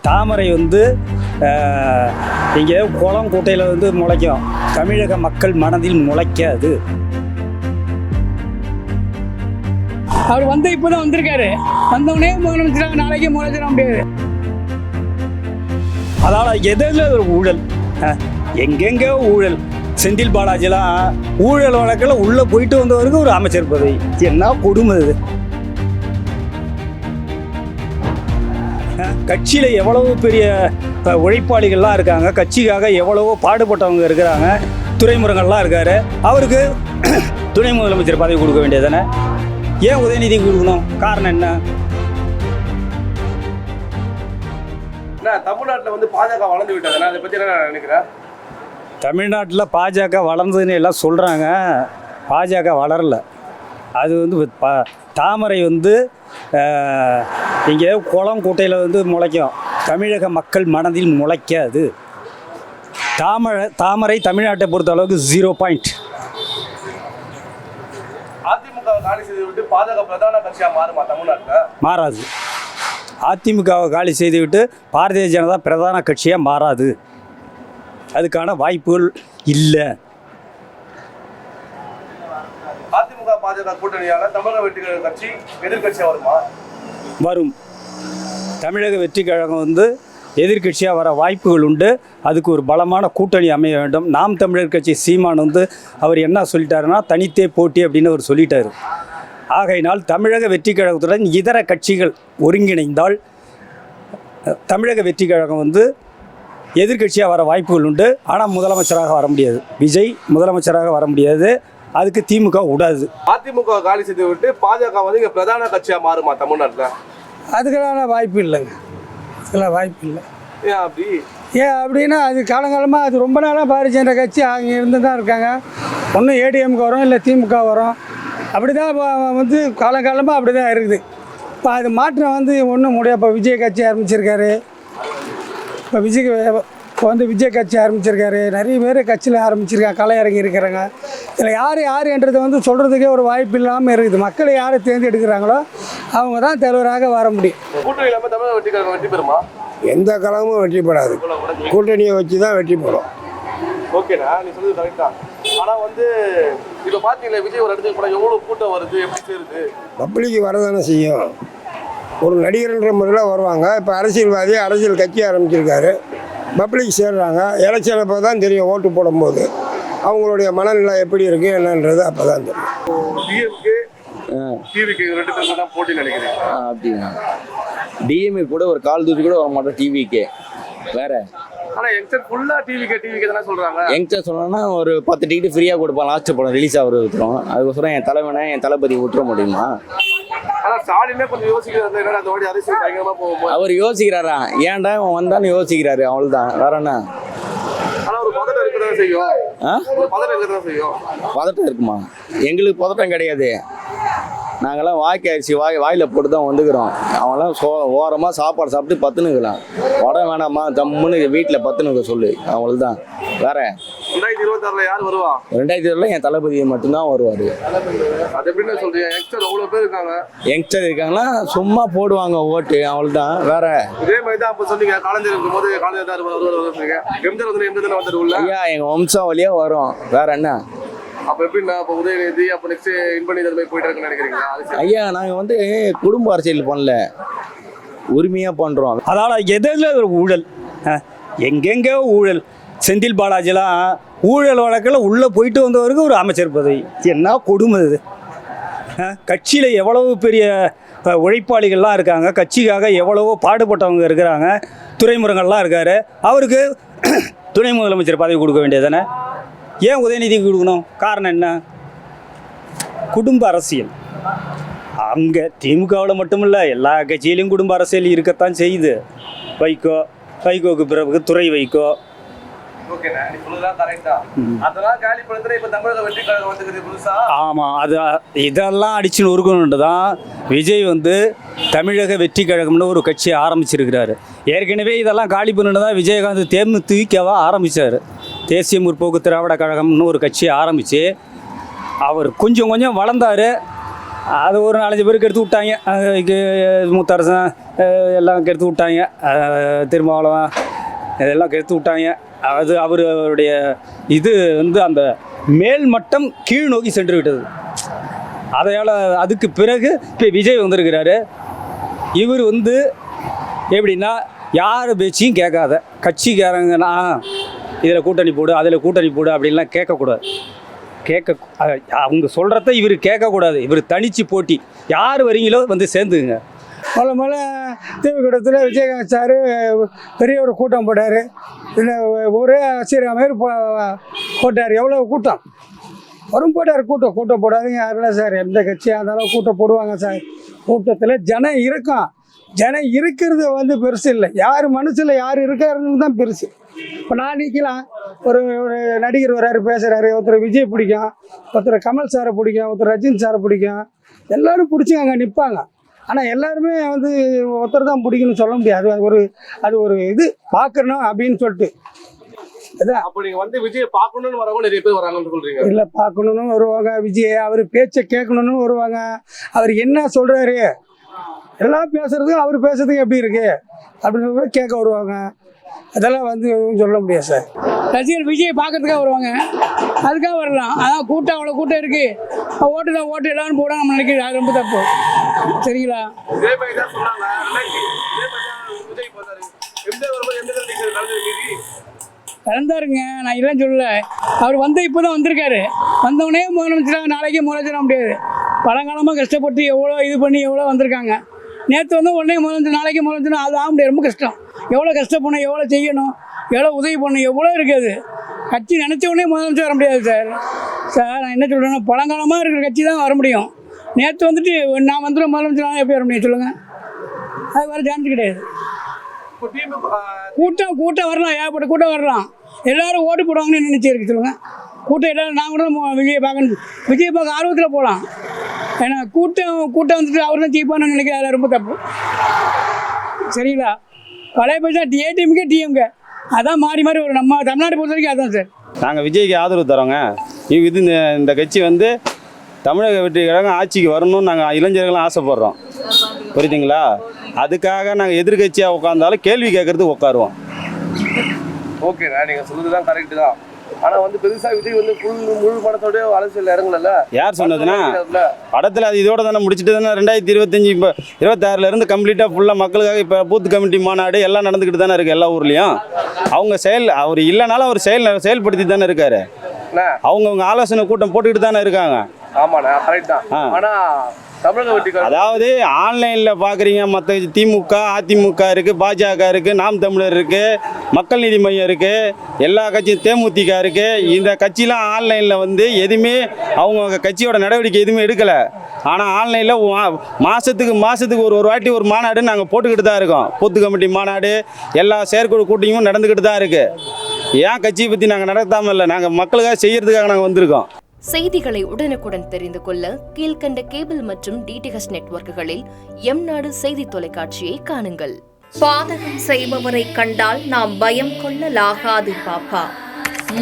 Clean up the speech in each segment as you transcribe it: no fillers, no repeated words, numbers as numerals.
தாமரை வந்து இங்கே குளம் குட்டையில் வந்து முளைக்கும். தமிழக மக்கள் மனதில் முளைக்காது. அவர் வந்து இப்போதான் வந்திருக்காரு. வந்தவனே முதலமைச்சராக நாளைக்கே முதலமைச்சராக முடியாது. அதனால் எதில் ஒரு ஊழல், எங்கெங்கே ஊழல். செந்தில் பாலாஜிலாம் ஊழல் வழக்கில் உள்ளே போயிட்டு வந்தவருக்கு ஒரு அமைச்சர் பதவி. என்ன கொடுமை இது. கட்சியில் எவ்வளவோ பெரிய உழைப்பாளிகள்லாம் இருக்காங்க, கட்சிக்காக எவ்வளவோ பாடுபட்டவங்க இருக்கிறாங்க, துறைமுருகன்லாம் இருக்கார். அவருக்கு துணை முதலமைச்சர் பதவி கொடுக்க வேண்டியதானே? ஏன் உதயநிதி கொடுக்கணும்? காரணம் என்ன? தமிழ்நாட்டில் வந்து பாஜக வளர்ந்து விட்டது, அதை பற்றி என்ன நினைக்கிறேன்? தமிழ்நாட்டில் பாஜக வளர்ந்ததுன்னு எல்லாம் சொல்கிறாங்க. பாஜக வளரல. அது வந்து தாமரை வந்து இங்கே குளம் குட்டையில் வந்து முளைக்கும். தமிழக மக்கள் மனதில் முளைக்காது. தாமரை தமிழ்நாட்டை பொறுத்த அளவுக்கு 0 பாயிண்ட். அதிமுக காலி செய்து விட்டு பாஜக பிரதான கட்சியாக மாறுமா தமிழ்நாட்டில்? மாறாது. அதிமுகவை காலி செய்துவிட்டு பாரதிய ஜனதா பிரதான கட்சியாக மாறாது. அதுக்கான வாய்ப்புகள் இல்லை. அதிமுக பாஜக கூட்டணியால் தமிழக வெற்றி கட்சி எதிர்கட்சியாக வருமா? வரும். தமிழக வெற்றி கழகம் வந்து எதிர்கட்சியாக வர வாய்ப்புகள் உண்டு. அதுக்கு ஒரு பலமான கூட்டணி அமைய வேண்டும். நாம் தமிழர் கட்சி சீமான் வந்து அவர் என்ன சொல்லிட்டாருன்னா தனித்தே போட்டி அப்படின்னு அவர் சொல்லிட்டார். ஆகையினால் தமிழக வெற்றி கழகத்துடன் இதர கட்சிகள் ஒருங்கிணைந்தால் தமிழக வெற்றி கழகம் வந்து எதிர்கட்சியாக வர வாய்ப்புகள் உண்டு. ஆனால் முதலமைச்சராக வர முடியாது. விஜய் முதலமைச்சராக வர முடியாது. அதுக்கு திமுக விடாது. அதிமுக காலி செய்து விட்டு பாஜக வந்து இங்கே பிரதான கட்சியாக மாறுமா தமிழ்நாட்டில்? அதுக்கெல்லாம் வாய்ப்பு இல்லைங்க. அதுக்கெல்லாம் வாய்ப்பு இல்லை. ஏன் அப்படி? ஏன் அப்படின்னா அது காலங்காலமாக அது ரொம்ப நாளாக பாரதிய ஜனதா கட்சி அங்கே இருந்து தான் இருக்காங்க. ஒன்றும் ஏடிஎம்க்கு வரும், இல்லை திமுக வரும். அப்படி தான் வந்து காலங்காலமாக அப்படி தான் இருக்குது. இப்போ அது மாற்றம் வந்து ஒன்றும் முடியாது. இப்போ விஜய் கட்சி ஆரம்பிச்சிருக்காரு. இப்போ வந்து விஜய் கட்சி ஆரம்பிச்சிருக்காரு. நிறைய பேர் கட்சியில் ஆரம்பிச்சிருக்காங்க, களை இறங்கி இருக்கிறாங்க. இதில் யாருன்றது வந்து சொல்கிறதுக்கே ஒரு வாய்ப்பு இல்லாமல் இருக்குது. மக்களை யாரை தேர்ந்தெடுக்கிறாங்களோ அவங்க தான் தலைவராக வர முடியும். கூட்டணி இல்லாமல் தமிழக வெற்றி கழகம் வெற்றி பெறுமா? எந்த கழகமும் வெற்றி பெறாது. கூட்டணியை வச்சு தான் வெற்றி பெறும். ஓகேண்ணா, நீ சொல்றது கரெக்ட் தான். ஆனால் வந்து இப்போ பார்த்தீங்களா விஜய் ஒரு இடத்துக்கு கூட எவ்வளோ கூட்டம் வருது, எப்படி சேருது? பப்ளிக்கு வரதானே செய்யும். ஒரு நடிகர்ன்ற முறையில் வருவாங்க. இப்போ அரசியல்வாதி அரசியல் கட்சி ஆரம்பிச்சிருக்காரு. பப்ளிக் சேர்றாங்க. எலெக்ஷன் அப்போ தான் தெரியும். ஓட்டு போடும்போது அவங்களுடைய மனநிலை எப்படி இருக்குது என்னன்றது அப்போ தான் தெரியும். டிவிக்கு 2 பேருக்கு தான் போட்டி நினைக்கிறேன். அப்படின்னா டிஎம்ஏ கூட ஒரு கால் தூக்கி கூட வர மாட்டோம் டிவிக்கே. வேற ஆனால் யங்ஸ்டர் ஃபுல்லாக டிவிக்கு தானே சொல்கிறாங்க. யங்ஸ்டர் சொல்லணும்னா ஒரு 10 டிக்கெட் ஃப்ரீயாக கொடுப்பான். லாஸ்ட் படம் ரிலீஸ் ஆகிறது விட்டுரும். அதுக்கோசரம் என் தலைவனை என் தளபதி விட்டுற முடியுமா? ஆனால் ஸ்டாலினே கொஞ்சம் யோசிக்கிறது என்னன்னா அந்த வாட்டி அரசியல் பயங்கரமாக போகும்போது அவர் யோசிக்கிறாரா? ஏன்டா அவன் வந்தான்னு யோசிக்கிறாரு. அவ்வளோதான், வேற என்ன? ஆனால் ஒரு பதட்டம் இருக்க தான் செய்யும். பதட்டம் இருக்க தான் செய்யும். பதட்டம் இருக்குமா? எங்களுக்கு பதட்டம் கிடையாது. நாங்கள்லாம் வாய்க்கு அரிசி வாயில் போட்டு தான் வந்துக்கிறோம். அவங்களாம் ஓரமாக சாப்பாடு சாப்பிட்டு பத்துனுக்கலாம். உடம்பு வேணாமா தம்முன்னு வீட்டில் பத்துனுக்க சொல்லு. அவங்களுக்கு தான். வேற 2026 யார் வருவா? 2026 என் தளபதி மட்டும்தான் வருவார். அது எப்படின்னு சொல்றீங்க? யங்ஸ்டர் அவ்வளோ பேர் இருக்காங்க. யங்ஸ்டர் இருக்காங்கன்னா சும்மா போடுவாங்க ஓட்டு. அவள்தான். வேற இதே மாதிரி தான் அப்போ சொன்னீங்க. காலேஜ் இருக்கும்போது காலேஜ் தான் வருவாங்க. எம்ஜிஆர் வந்து எம்ஜிஆர் வந்துருக்குல்ல. ஐயா எங்கள் வம்சாவளியாக வரும். வேற என்ன? அப்போ எப்படின்னா இப்போ உதயநிதி அப்போ நெக்ஸ்ட் இன்பணி தன்மை போயிட்டு இருக்குன்னு நினைக்கிறீங்களா? ஐயா நாங்கள் வந்து குடும்ப அரசியல் பண்ணல, உரிமையாக பண்ணுறோம். அதனால் எதில் ஒரு ஊழல், எங்கெங்கே ஊழல். செந்தில் பாலாஜிலாம் ஊழல் வழக்கில் உள்ளே போயிட்டு வந்தவருக்கு ஒரு அமைச்சர் பதவி. என்ன கொடுமை இது. கட்சியில் எவ்வளவு பெரிய உழைப்பாளிகள்லாம் இருக்காங்க, கட்சிக்காக எவ்வளவோ பாடுபட்டவங்க இருக்கிறாங்க, துறைமுருகன்லாம் இருக்கார். அவருக்கு துணை முதலமைச்சர் பதவி கொடுக்க வேண்டியதானே? ஏன் உதயநிதிக்கு கொடுக்கணும்? காரணம் என்ன? குடும்ப அரசியல். அங்கே திமுகவில் மட்டுமில்லை, எல்லா கட்சியிலையும் குடும்ப அரசியல் இருக்கத்தான் செய்யுது. வைகோக்கு பிறகு துறை வைகோ. ஓகேண்ணா, நீ சொல்லுதான் கரெக்டா. அதெல்லாம் காலி பண்ணுறது இப்போ தமிழக வெற்றி கழகம் வந்துக்குது புதுசா. ஆமாம், அது இதெல்லாம் அடிச்சு நொறுக்கணுன்ட்டு தான் விஜய் வந்து தமிழக வெற்றி கழகம்னு ஒரு கட்சியை ஆரம்பிச்சிருக்கிறாரு. ஏற்கனவே இதெல்லாம் காலி பண்ணுன்னு தான் விஜயகாந்த் தேமுதிகவா ஆரம்பித்தார். தேசிய முற்போக்கு திராவிட கழகம்னு ஒரு கட்சியை ஆரம்பித்து அவர் கொஞ்சம் கொஞ்சம் வளர்ந்தார். அது ஒரு 4-5 பேருக்கு எடுத்து விட்டாங்க. அதுக்கு முத்தரசன் எல்லாம் கெடுத்து விட்டாங்க. திருமாவளவன் இதெல்லாம் கெடுத்து விட்டாங்க. அது அவருடைய இது வந்து அந்த மேல்மட்டம் கீழ் நோக்கி சென்று விட்டது. அதையால் அதுக்கு பிறகு இப்போ விஜய் வந்திருக்கிறாரு. இவர் வந்து எப்படின்னா யார் பேச்சையும் கேட்காத கட்சிக்காரங்கன்னா இதில் கூட்டணி போடு அதில் கூட்டணி போடு அப்படின்லாம் கேட்கக்கூடாது. அவங்க சொல்கிறத இவர் கேட்கக்கூடாது. இவர் தனிச்சு போட்டி யார் வரீங்களோ வந்து சேர்ந்துக்குங்க. முதல்ல தீவுக்கூடத்தில் விஜயகாந்த் சார் பெரிய ஒரு கூட்டம் போட்டார். இல்லை ஒரே ஆச்சரியம் மாதிரி போட்டார். எவ்வளோ கூட்டம் வரும் போட்டார். கூட்டம் போடாதீங்க யாரில்ல சார், எந்த கட்சியாக இருந்தாலும் கூட்டம் போடுவாங்க சார். கூட்டத்தில் ஜனம் இருக்கும். ஜனம் இருக்கிறது வந்து பெருசு இல்லை, யார் மனசில் யார் இருக்காருன்னு தான் பெருசு. இப்போ நான் நிற்கலாம், ஒரு நடிகர் வர்றாரு பேசுகிறாரு, ஒருத்தர் விஜய் பிடிக்கும், ஒருத்தர் கமல் சாரை பிடிக்கும், ஒருத்தர் ரஜினி சாரை பிடிக்கும், எல்லோரும் பிடிச்சி அங்கே நிற்பாங்க. ஆனால் எல்லாருமே வந்து ஒருத்தர் தான் பிடிக்குன்னு சொல்ல முடியாது. அது ஒரு இது பார்க்கணும் அப்படின்னு சொல்லிட்டு அதான். அப்போ நீங்க வந்து விஜயை பார்க்கணும்னு வரவங்க நிறைய பேர் வராங்கன்னு சொல்றீங்க. இல்லை, பார்க்கணுன்னு வருவாங்க. விஜய் அவர் பேச்சை கேட்கணுன்னு வருவாங்க. அவர் என்ன சொல்கிறாரு எல்லாம் பேசுறதுக்கும் அவர் பேசுறதுக்கு எப்படி இருக்கு அப்படின்னு கேட்க வருவாங்க. அதெல்லாம் வந்து சொல்ல முடியாது சார். ரசிகர் விஜய் பார்க்கறதுக்காக வருவாங்க, அதுக்காக வரலாம். அதான் கூட்டம் அவ்வளோ கூட்டம் இருக்கு, ஓட்டு எல்லாரும் போட நம்ம நினைக்கிறது அது ரொம்ப தப்பு. சரிங்களா? கலந்தாருங்க, நான் இல்லைன்னு சொல்லலை. அவர் வந்து இப்போ தான் வந்திருக்காரு. வந்தவொடனே முதலமைச்சராக நாளைக்கே முதலமைச்சராக முடியாது. பழங்காலமாக கஷ்டப்பட்டு எவ்வளோ இது பண்ணி எவ்வளோ வந்திருக்காங்க. நேற்று வந்து உடனே முதலமைச்சர் நாளைக்கே முதலமைச்சர் அது ஆக முடியாது, ரொம்ப கஷ்டம். எவ்வளோ கஷ்டப்படணும், எவ்வளோ செய்யணும், எவ்வளோ உதவி பண்ணணும், எவ்வளோ இருக்குது. கட்சி நினச்ச உடனே முதலமைச்சர் வர முடியாது சார். நான் என்ன சொல்கிறேன்னா, பழங்காலமாக இருக்கிற கட்சி தான் வர முடியும். நேற்று வந்துட்டு நான் வந்துடும் முதலமைச்சராக எப்படி வர முடியும் சொல்லுங்கள்? அது வர சான்ஸ் கிடையாது. கூட்டம் வரலாம், ஏகப்பட்ட கூட்டம் வரலாம். எல்லோரும் ஓட்டு போடுவாங்கன்னு நினச்சிருக்கு சொல்லுங்கள். கூட்டம் எல்லோரும் நான் கூட விஜய் பார்க்க ஆர்வத்தில் போகலாம். ஏன்னா கூட்டம் வந்துட்டு அவர் தான் ஜெயிப்பான்னு நினைக்கிறேன். அதில் ரொம்ப தப்பு. சரிங்களா? பழைய பைசா ஏடிஎம்கே டிஎம்கே அதான் மாறி ஒரு நம்ம தமிழ்நாடு பொறுத்த வரைக்கும் அதுதான் சார். நாங்கள் விஜய்க்கு ஆதரவு தரோங்க. இது இந்த கட்சி வந்து தமிழக வெற்றி கழகம் ஆட்சிக்கு வரணும்னு நாங்கள் இளைஞர்களும் ஆசைப்படுறோம். புரியுதுங்களா? அதுக்காக நாங்கள் எதிர்கட்சியாக உட்காந்தாலும் கேள்வி கேட்கறதுக்கு உட்காருவோம். ஓகேண்ணா, நீங்கள் சொல்கிறது தான் கரெக்டு தான். ஆனால் வந்து பெருசாக விஜய் வந்து முழு படத்தோடய அரசியல் இறங்கல. யார் சொன்னதுன்னா படத்தில் அது இதோட தானே முடிச்சுட்டு தானே 2025 இப்போ 26லேருந்து கம்ப்ளீட்டாக ஃபுல்லாக மக்களுக்காக இப்போ பூத் கமிட்டி மாநாடு எல்லாம் நடந்துக்கிட்டு தானே இருக்குது எல்லா ஊர்லேயும். அவர் இல்லைனாலும் அவர் செயல்படுத்தி தானே இருக்காரு. அவங்க ஆலோசனை கூட்டம் போட்டுக்கிட்டு தானே இருக்காங்க. ஆமாண்ணா, கரெக்ட் தான். ஆனால் தமிழக வெற்றி அதாவது ஆன்லைனில் பார்க்குறீங்க, மற்ற திமுக அதிமுக இருக்குது, பாஜக இருக்குது, நாம் தமிழர் இருக்குது, மக்கள் நீதி மையம் இருக்குது, எல்லா கட்சியும் தேமுதிக இருக்குது. இந்த கட்சியெலாம் ஆன்லைனில் வந்து எதுவுமே அவங்க கட்சியோட நடவடிக்கை எதுவுமே எடுக்கலை. ஆனால் ஆன்லைனில் மாதத்துக்கு ஒரு வாட்டி ஒரு மாநாடு நாங்கள் போட்டுக்கிட்டு தான் இருக்கோம். பூத்து கமிட்டி மாநாடு எல்லா செயற்குழு கூட்டமும் நடந்துக்கிட்டு தான் இருக்குது. ஏன் கட்சியை பற்றி நாங்கள் நடத்தாமல் இல்லை, நாங்கள் மக்களுக்காக செய்கிறதுக்காக நாங்கள் வந்திருக்கோம். செய்திகளை உடனுக்குடன் தெரிந்து கொள்ள கீழ்கண்ட கேபிள் மற்றும் டிடிஹெச் நெட்வொர்க்குகளில் எம்நாடு செய்தி தொலைக்காட்சியை காணுங்கள். பாதகம் செய்பவரை கண்டால் நாம் பயம் கொள்ளலாகாது பாப்பா.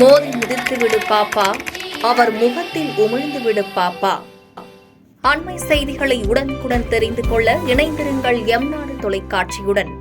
மோதி மிதித்து விடு பாப்பா, அவர் முகத்தில் உமிழ்ந்து விடு பாப்பா. அண்மை செய்திகளை உடனுக்குடன் தெரிந்து கொள்ள இணைந்திருங்கள் எம்நாடு தொலைக்காட்சியுடன்.